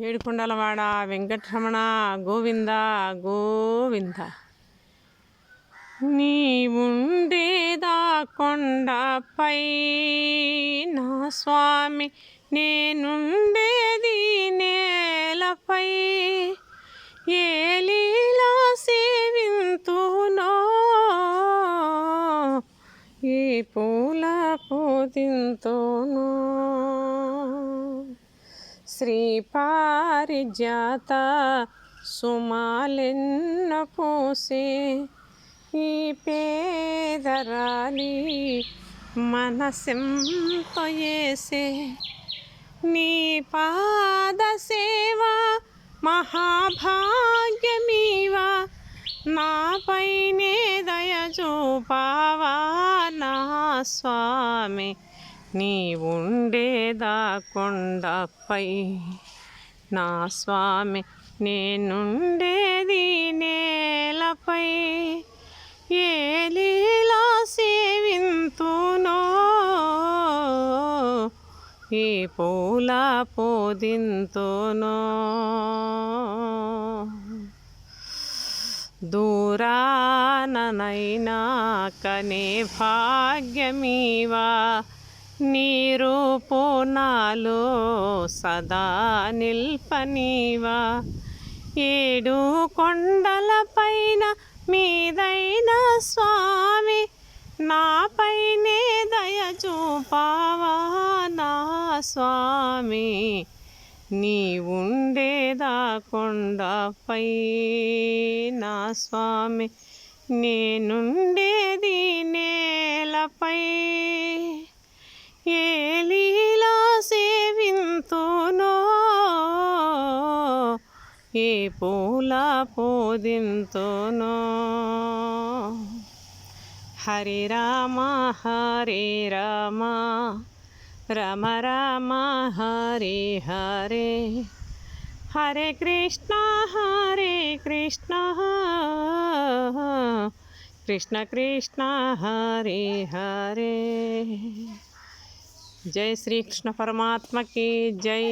ఏడుకొండలవాడ వెంకటరమణ గోవింద గోవింద. నీవుండేదా కొండపై నా స్వామి, నేనుండేది నేలపై. ఏ లీలా సేవింతునో, ఏ పూల పూజింతునో. శ్రీ పారిజాత సుమాలెన్న పూసే ఈ పేదరాలి మనసెంతో ఏసే. నీ పాద సేవ మహాభాగ్యమీవా, నాపైనే దయ చూపావా నా స్వామి. నీ ఉండేదా కొండపై నా స్వామి, నేనుండేది నేలపై. ఏ లీలా సేవింతునో, ఏ పూల పూజింతునో. దూరాననైనా కనే భాగ్యమీవా, నీ రూపు నాలో సదా నిల్పనీవా. ఏడు కొండలపైన మీదైన స్వామి, నాపైనే దయ చూపావా నా స్వామి. నీ ఉండేదా కొండపై నా స్వామి, నేనుండేది నేలపై. ఏ లీలా సేవింతునో, ఏ పూల పూజింతునో. హరి రామ హరే రామ, రామ రామ హరే హరే. హరే కృష్ణ కృష్ణ కృష్ణ హరే హరే. जय श्री कृष्ण परमात्मा की जय।